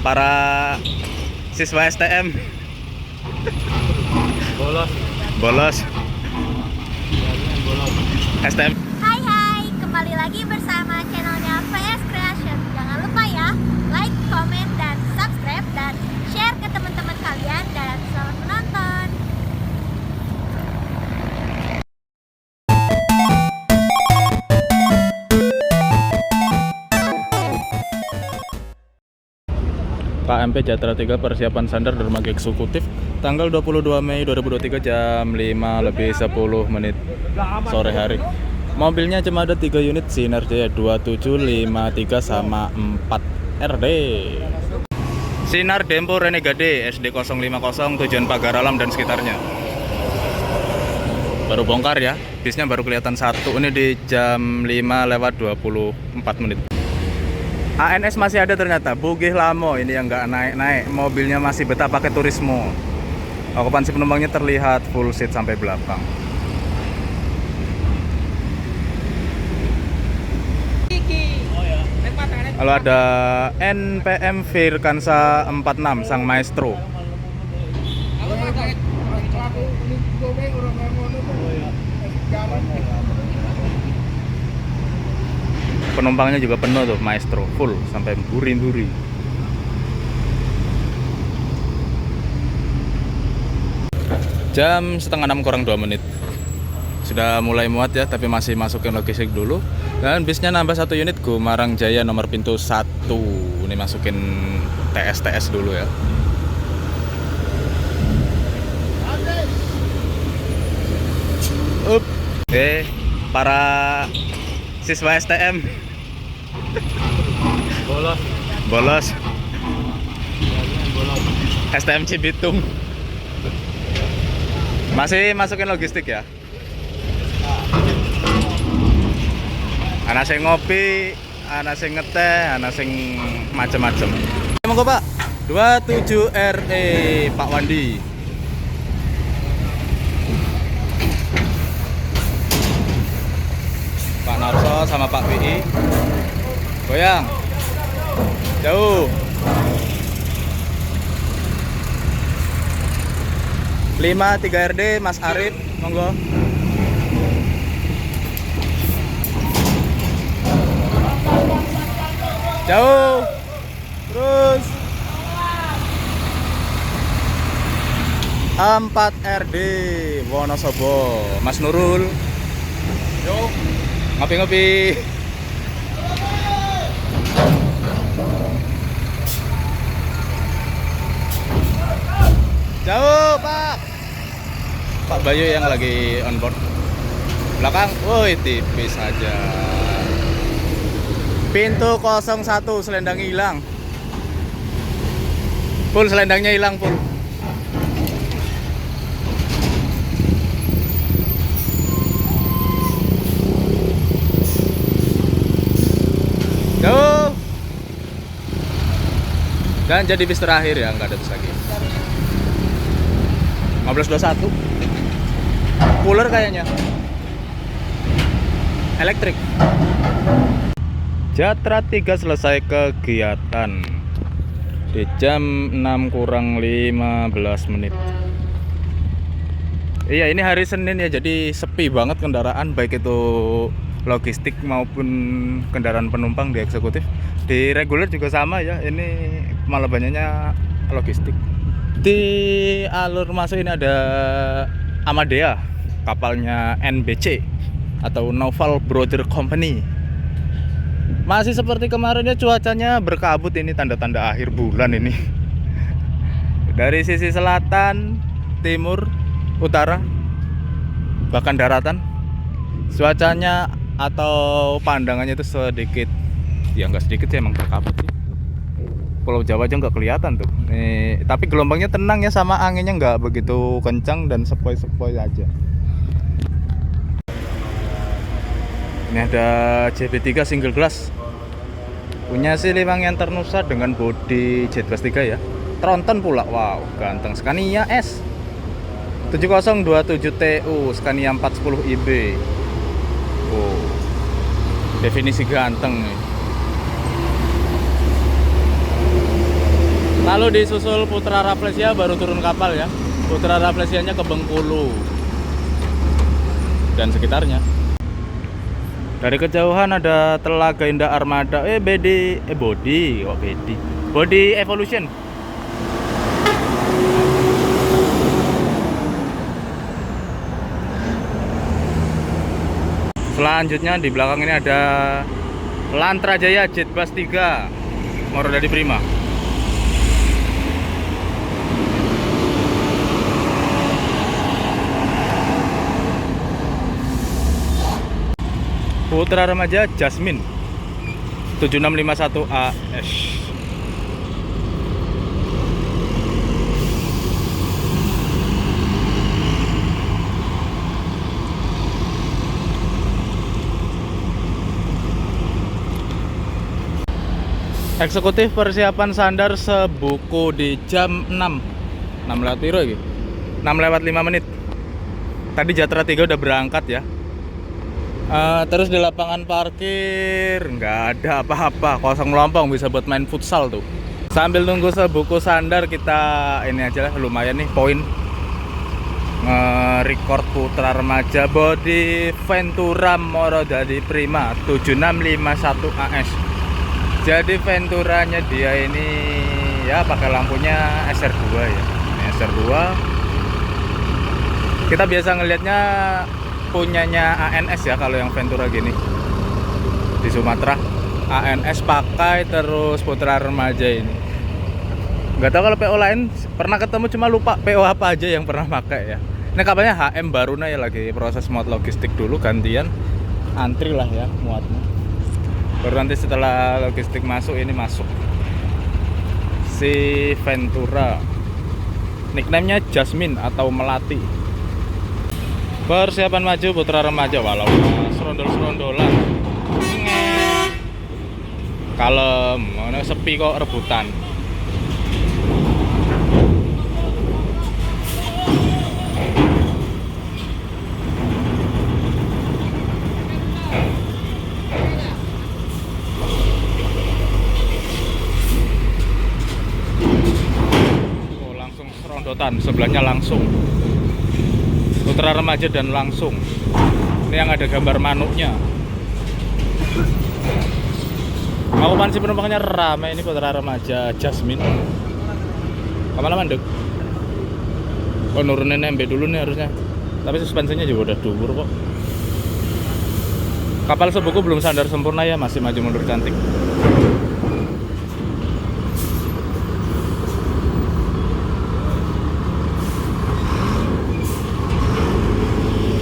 Para siswa STM bolos bolos bolos STM. Hai, kembali lagi bersama channelnya VS Creation. Jangan lupa ya, like, comment, dan subscribe, dan share ke teman-teman kalian. Dan selamat menonton. KMP Jatra 3 persiapan sandar dermaga eksekutif tanggal 22 Mei 2023 jam 5:10 sore hari. Mobilnya cuma ada 3 unit Sinar Jaya 2753 sama 4 RD. Sinar Dempo Renegade SD 050 tujuan Pagar Alam dan sekitarnya. Baru bongkar ya, bisnya baru kelihatan satu. Ini di jam 5:24. ANS masih ada ternyata, Bugih Lamo ini yang nggak naik-naik, mobilnya masih betah pakai Turismo. Okupansi penumpangnya terlihat full seat sampai belakang. Lalu ada NPM Virkansa 46 Sang Maestro. Penumpangnya juga penuh tuh, Maestro full sampai duri-duri. Jam 5:30 kurang 2 menit. Sudah mulai muat ya, tapi masih masukin logistik dulu. Dan bisnya nambah 1 unit Gumarang Jaya nomor pintu 1. Ini masukin TS dulu ya. Para siswa STM bolos STM Cibitung. Masih masukin logistik ya. Ana sing ngopi, ana sing ngeteh, ana sing macem-macem. Monggo Pak. 27 RE Pak Wandi. Pak Narso sama Pak PI. Goyang. Jauh. 53 RD Mas Arif, monggo. Jauh. Terus. 4 RD Wonosobo, Mas Nurul. Yuk. Ngopi-ngopi. Jauh Pak. Pak Bayu yang lagi on board. Belakang, woi tipis aja. Pintu 01 selendang hilang. Full selendangnya hilang full. Jauh. Dan jadi bis terakhir ya, nggak ada bis lagi. 1521 cooler kayaknya elektrik. Jatra 3 selesai kegiatan di jam 6 kurang 15 menit. Iya, ini hari Senin ya, jadi sepi banget kendaraan, baik itu logistik maupun kendaraan penumpang di eksekutif. Di reguler juga sama ya, ini malah banyaknya logistik. Di alur masuk ini ada Amadea, kapalnya NBC atau Naval Brother Company. Masih seperti kemarin ya, cuacanya berkabut, ini tanda-tanda akhir bulan ini. Dari sisi selatan, timur, utara, bahkan daratan, cuacanya atau pandangannya itu sedikit, ya nggak sedikit sih, emang berkabut sih. Pulau Jawa aja nggak kelihatan tuh. Tapi gelombangnya tenang ya, sama anginnya nggak begitu kencang dan sepoi-sepoi aja. Ini ada JB3 single glass, punya si Liwangian Ternusa dengan bodi Z+3 ya. Tronton pula, wow ganteng. Scania S 7027 TU, Scania 410 IB. Oh, definisi ganteng nih. Lalu disusul Putra Rafflesia baru turun kapal ya. Putra Rafflesianya ke Bengkulu dan sekitarnya. Dari kejauhan ada Telaga Indah Armada. Body Evolution. Selanjutnya di belakang ini ada Lantra Jaya Jet Bus 3 Morodadi Prima. Putra Remaja Jasmine 7651 AS. Eksekutif persiapan sandar Sebuku di jam 6 lewat piro iki? 6 lewat 5 menit. Tadi Jatra 3 udah berangkat ya. Terus di lapangan parkir nggak ada apa-apa, kosong melompong, bisa buat main futsal tuh. Sambil nunggu Sebuku sandar, kita ini aja lah, lumayan nih poin nge-record Putra Remaja body Ventura Morodadi Prima 7651 AS. Jadi Venturanya dia ini ya pakai lampunya SR2 ya. Ini SR2. Kita biasa ngelihatnya punyanya ANS ya kalau yang Ventura gini. Di Sumatera ANS pakai terus Putra Remaja ini. Nggak tahu kalau PO lain, pernah ketemu cuma lupa PO apa aja yang pernah pakai ya. Ini kabarnya HM Baruna ya, lagi proses muat logistik dulu, gantian antri lah ya muatnya. Baru nanti setelah logistik masuk, ini masuk si Ventura. Nickname-nya Jasmine atau Melati. Persiapan maju Putra Remaja, walau serondol-serondolan. Kalem, sepi kok rebutan. Sebelahnya langsung Putra Remaja dan langsung. Ini yang ada gambar manuknya. Okupansi penumpangnya ramai ini Putra Remaja Jasmine. Lama-lama dek. Oh, nurunin MB dulu nih harusnya. Tapi suspensinya juga udah dhuwur kok. Kapal Sebuku belum sandar sempurna ya, masih maju mundur cantik.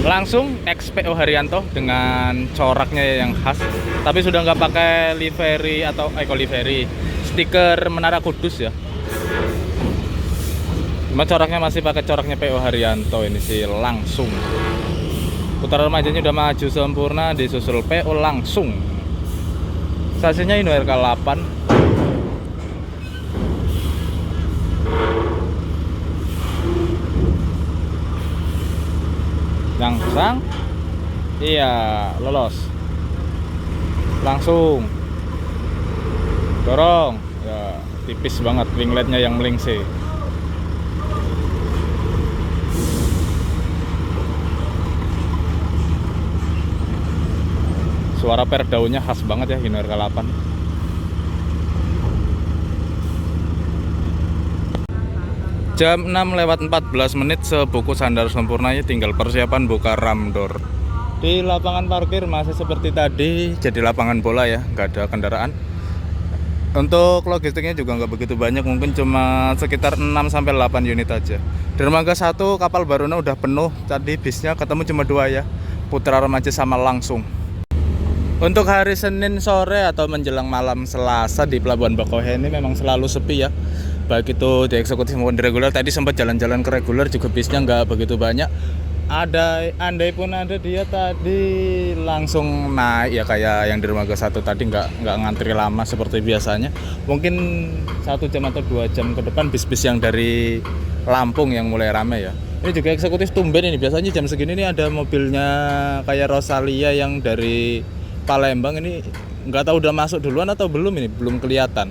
Langsung XPO Haryanto dengan coraknya yang khas, tapi sudah nggak pakai livery atau livery stiker Menara Kudus ya. Cuma coraknya masih pakai coraknya PO Haryanto ini sih. Langsung Putra Remajanya udah maju sempurna, disusul PO langsung. Stasiunnya ini RK8. Langsung, iya lolos, langsung dorong, ya tipis banget wingletnya yang melingsi. Suara perdaunnya khas banget ya Hino RK8. Jam 6 lewat 14 menit Sebuku sandar sempurnanya, tinggal persiapan buka ramdor. Di lapangan parkir masih seperti tadi, jadi lapangan bola ya, nggak ada kendaraan. Untuk logistiknya juga nggak begitu banyak, mungkin cuma sekitar 6-8 unit aja. Dermaga 1 kapal Baruna udah penuh, tadi bisnya ketemu cuma 2 ya, Putra Remaja sama langsung. Untuk hari Senin sore atau menjelang malam Selasa di Pelabuhan Bakauheni memang selalu sepi ya. Baik itu di eksekutif maupun di reguler. Tadi sempat jalan-jalan ke reguler juga bisnya nggak begitu banyak. Andai pun ada, dia tadi langsung naik ya, kayak yang di Dermaga 1 tadi nggak ngantri lama seperti biasanya. Mungkin 1 jam atau 2 jam ke depan bis-bis yang dari Lampung yang mulai ramai ya. Ini juga eksekutif tumben ini, biasanya jam segini nih ada mobilnya kayak Rosalia yang dari Palembang. Ini nggak tahu udah masuk duluan atau belum, ini belum kelihatan.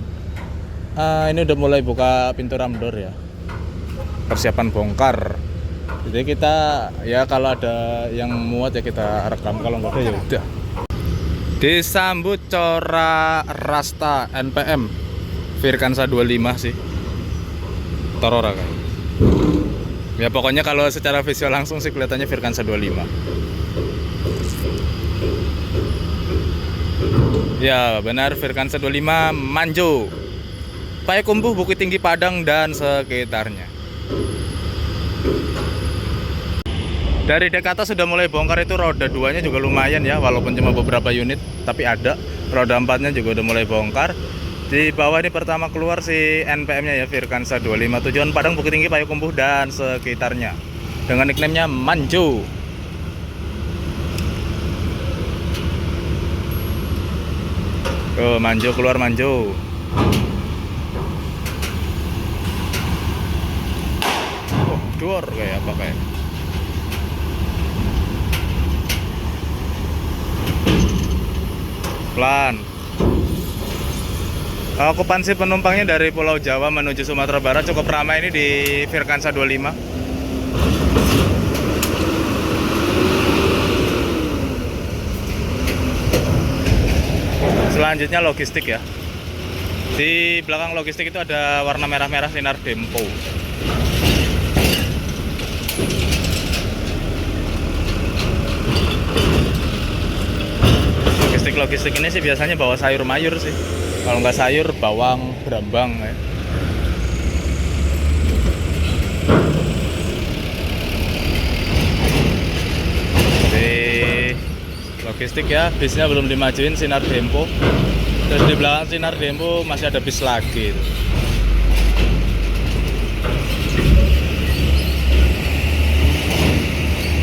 Ini udah mulai buka pintu ramdor ya, persiapan bongkar. Jadi kita ya kalau ada yang muat ya kita rekam, kalau nggak ada ya udah. Disambut Cora Rasta NPM Virkansa 25 sih, Torora kan. Ya pokoknya kalau secara visual langsung sih kelihatannya Virkansa 25. Ya benar, Virkansa 25 Manjo, Payakumbuh, Bukit Tinggi Padang dan sekitarnya. Dari dek atas sudah mulai bongkar, itu roda 2-nya juga lumayan ya, walaupun cuma beberapa unit tapi ada. Roda 4-nya juga udah mulai bongkar. Di bawah ini pertama keluar si NPM-nya ya, Virkansa 25, tujuan Padang, Bukit Tinggi, Payakumbuh dan sekitarnya, dengan nickname-nya Manjo. Oh, Manjo keluar, Manjo. Oh, door kayak apa kayak. Pelan. Okupansi penumpangnya dari Pulau Jawa menuju Sumatera Barat cukup ramai ini di Virkansa 25. Selanjutnya logistik ya. Di belakang logistik itu ada warna merah-merah sinar Dempo. Logistik ini sih biasanya bawa sayur mayur sih. Kalau nggak sayur, bawang, brambang ya. Di logistik ya, bisnya belum dimajuin sinar Dempo. Terus di belakang sinar Dempo masih ada bis lagi.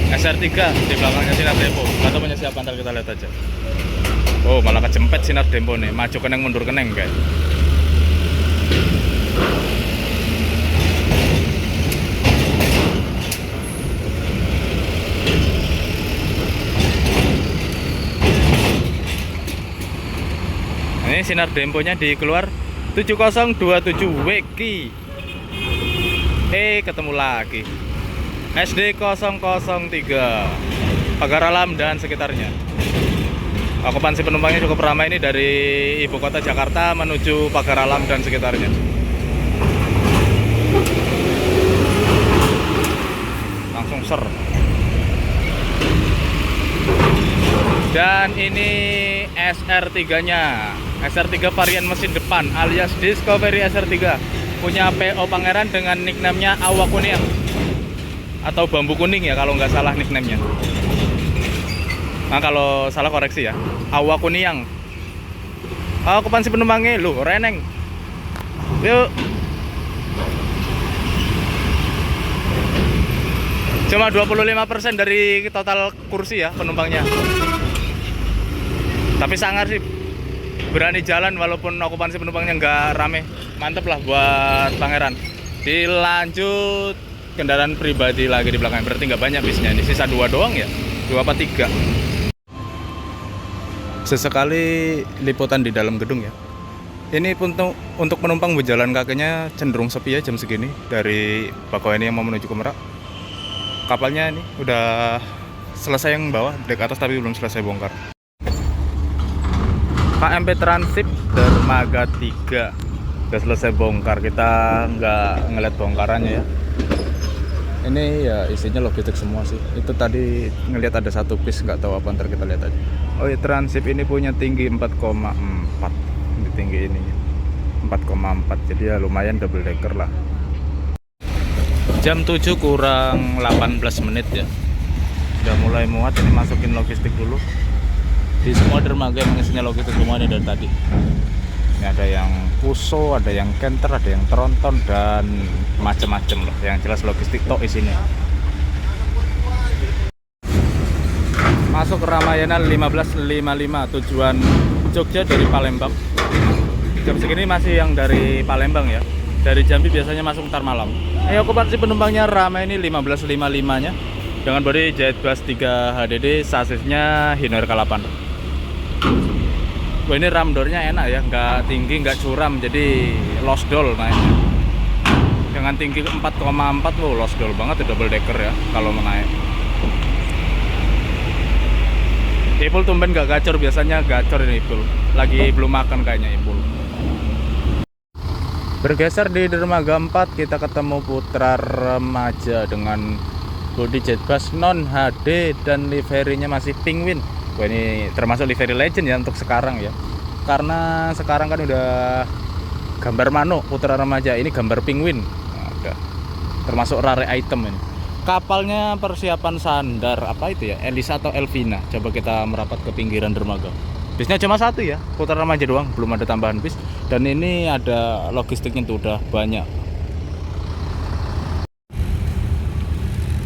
SR3 di belakangnya sinar Dempo. Atau punya siapa, ntar kita lihat aja. Oh, malah kejempet sinar Dempo nih, maju keneng mundur keneng guys. Ini sinar Demponya dikeluar 7027 Weki. Ketemu lagi. SD 003 Pagar Alam dan sekitarnya. Okupansi penumpangnya cukup ramai ini dari ibu kota Jakarta menuju Pagar Alam dan sekitarnya. Langsung ser. Dan ini SR3-nya. SR3 varian mesin depan alias Discovery SR3. Punya PO Pangeran dengan nickname-nya Awak Kuning atau Bambu Kuning ya kalau nggak salah nickname-nya. Nah kalau salah koreksi ya, Awak Kuning. Okupansi penumpangnya lu reneng. Yuk. Cuma 25% dari total kursi ya penumpangnya. Tapi sangar sih, berani jalan walaupun okupansi penumpangnya nggak rame. Mantep lah buat Pangeran. Dilanjut kendaraan pribadi lagi di belakang, berarti nggak banyak bisnya. Ini sisa 2 doang ya, 2 apa 3. Sesekali liputan di dalam gedung ya. Ini untuk penumpang berjalan kakinya cenderung sepi ya jam segini dari Bakauheni yang mau menuju ke Merak. Kapalnya ini udah selesai yang bawah, dek atas tapi belum selesai bongkar. KMP Transit Dermaga 3 udah selesai bongkar, kita nggak ngeliat bongkarannya ya. Ini ya isinya logistik semua sih. Itu tadi ngelihat ada satu bis, nggak tahu apa, ntar kita lihat aja. Oh ya, Transip ini punya tinggi 4,4. Ini tinggi ini 4,4, jadi ya lumayan double decker lah. Jam 7 kurang 18 menit ya. Udah mulai muat, ini masukin logistik dulu. Di semua dermaga yang isinya logistik semua ini dari tadi. Ini ada yang Puso, ada yang Kenter, ada yang Tronton dan macem-macem loh. Yang jelas logistik tok isinya. Masuk ke Ramayana 15.55 tujuan Jogja dari Palembang. Jam segini masih yang dari Palembang ya. Dari Jambi biasanya masuk ntar malam. Okupansi penumpangnya ramai ini 15.55 nya dengan bodi Jet Bus 3 HDD, sasisnya Hino RK8. Wah, ini ramdornya enak ya, nggak tinggi nggak curam, jadi lost doll naiknya. Dengan tinggi 4,4, wow, lost doll banget ya, double decker ya kalau mau naik. Ipul tumben nggak gacor, biasanya gacor ini Ipul. Lagi belum makan kayaknya Ipul. Bergeser di dermaga 4, kita ketemu Putra Remaja dengan bodi jetbus non HD dan liverinya masih Penguin. Wah, ini termasuk livery legend ya untuk sekarang ya. Karena sekarang kan udah gambar Mano Putra Remaja, ini gambar Penguin. Nah, udah termasuk rare item ini. Kapalnya persiapan sandar apa itu ya? Elisa atau Elvina. Coba kita merapat ke pinggiran dermaga. Bisnya cuma satu ya, Putra Remaja doang, belum ada tambahan bis. Dan ini ada logistiknya tuh udah banyak.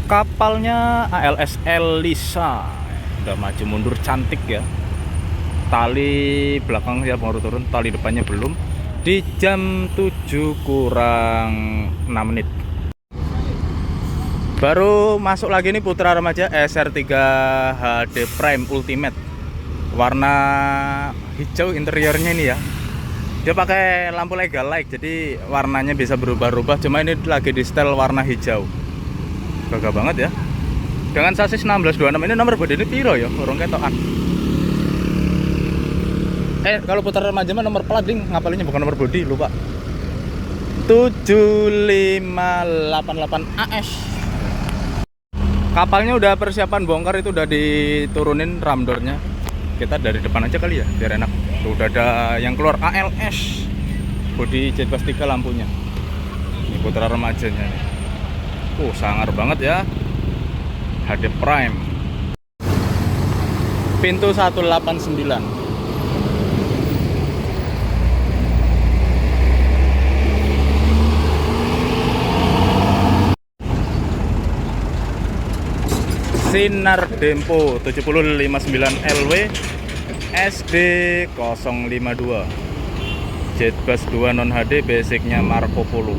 Kapalnya ALS Elisa udah maju mundur cantik ya. Tali belakang ya baru turun, tali depannya belum. Di jam 7 kurang 6 menit. Baru masuk lagi nih Putra Remaja SR3 HD Prime Ultimate. Warna hijau interiornya ini ya. Dia pakai lampu legal light, jadi warnanya bisa berubah-ubah. Cuma ini lagi di setel warna hijau. Gagah banget ya. Dengan sasis 1626, ini nomor bodi ini piro ya? Orang ketokan. Kalau Putra Remaja mah nomor plat ding, ngapalinnya bukan nomor bodi, lupa. 7588 AS. Kapalnya udah persiapan bongkar, itu udah diturunin ramdornya. Kita dari depan aja kali ya, biar enak. Tuh udah ada yang keluar ALS. Bodi jetbus 3 lampunya. Ini Putra Remajanya nih. Sangar banget ya. HD Prime. Pintu 189. Sinar Dempo 7059 LW SD 052. Jetbus 2 non HD, basicnya Marco Polo.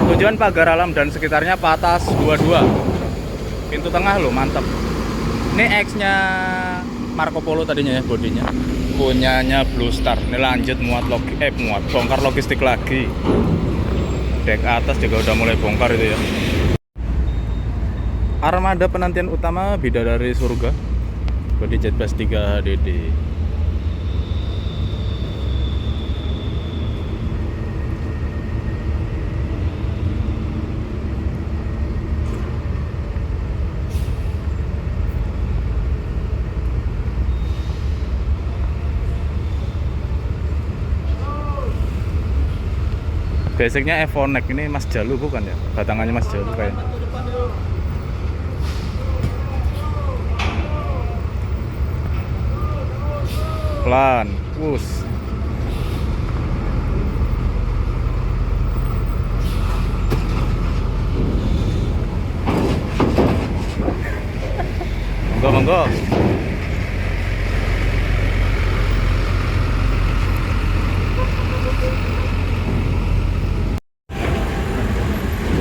Tujuan pagar alam dan sekitarnya Patas 22. Pintu tengah loh, mantap. Ini X-nya Marco Polo tadinya ya bodinya. Punyanya Blue Star. Ini lanjut bongkar logistik lagi. Dek atas juga udah mulai bongkar itu ya. Armada penantian utama Bidadari Surga. Bodi jetbus 3 HDD. Basicnya Evonek, ini Mas Jalu bukan ya? Batangannya Mas Jalu kayaknya. Pelan, wuss. Monggo.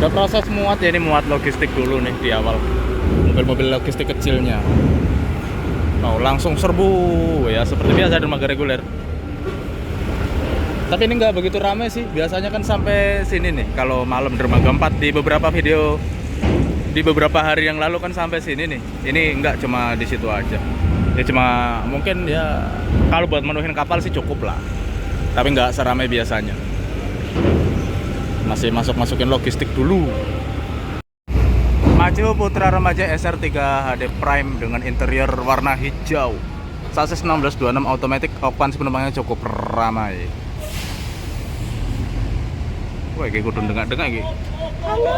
Udah proses muat ya, ini muat logistik dulu nih di awal. Mobil-mobil logistik kecilnya. Langsung serbu ya, seperti biasa dermaga reguler. Tapi ini nggak begitu ramai sih. Biasanya kan sampai sini nih kalau malam dermaga 4 di beberapa video di beberapa hari yang lalu kan sampai sini nih. Ini nggak cuma di situ aja. Ya cuma mungkin ya kalau buat menuhin kapal sih cukup lah. Tapi nggak seramai biasanya. Masih masukin logistik dulu. Maju Putra Remaja SR3 HD Prime dengan interior warna hijau. Sasis 1626 automatic, okupansi penumpangnya cukup ramai. Wah, kayak kudu dengak-dengak iki. Halo.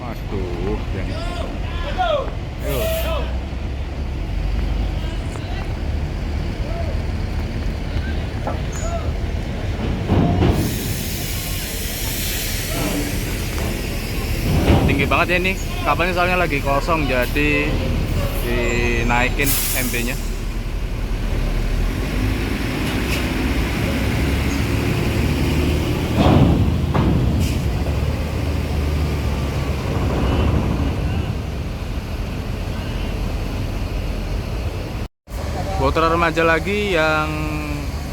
Waduh, yang. Ayo. Tinggi banget ya ini kapalnya, soalnya lagi kosong jadi dinaikin MB nya. Putra remaja lagi yang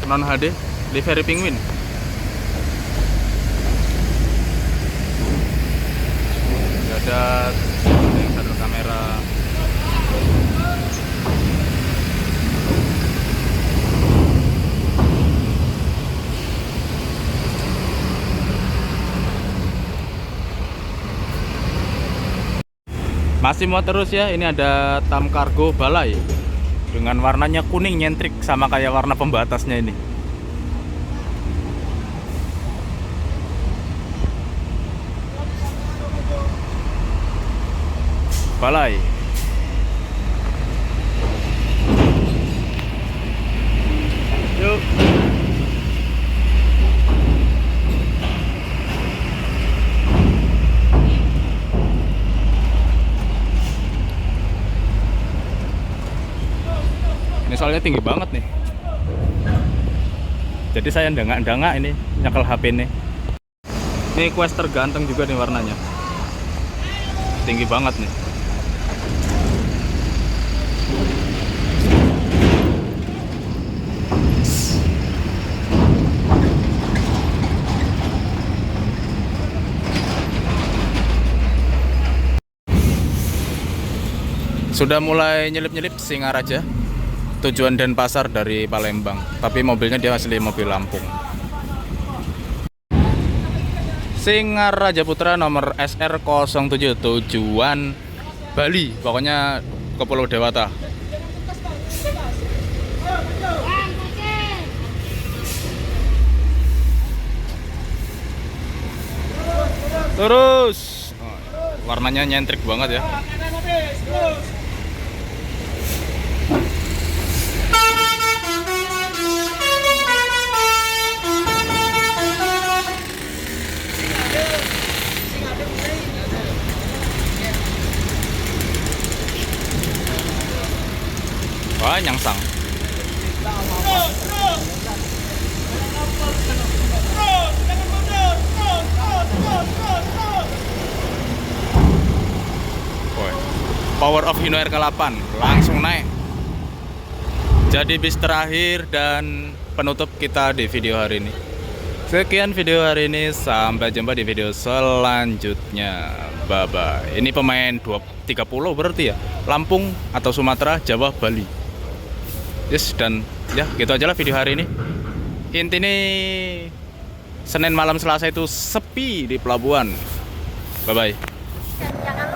non HD, livery penguin. Ada satu kamera. Masih mau terus ya, ini ada Tam Cargo Balai dengan warnanya kuning nyentrik sama kayak warna pembatasnya ini. Balai. Yuk. Ini soalnya tinggi banget nih. Jadi saya ndangak-ndangak ini nyekel HP ini. Ini Quest terganteng juga nih warnanya. Tinggi banget nih. Sudah mulai nyelip-nyelip Singaraja, tujuan Denpasar dari Palembang, tapi mobilnya dia asli mobil Lampung. Singaraja Putra nomor SR07 tujuan Bali, pokoknya ke Pulau Dewata. Terus warnanya nyentrik banget ya. Wah, nyangsang. Woy. Power of Hino RK8 langsung naik. Jadi bis terakhir dan penutup kita di video hari ini. Sekian video hari ini, sampai jumpa di video selanjutnya. Bye bye. Ini pemain 30 berarti ya, Lampung atau Sumatera, Jawa, Bali. Yes, dan ya gitu aja lah video hari ini. Intinya Senin malam Selasa itu sepi di pelabuhan. Bye bye. Dan jangan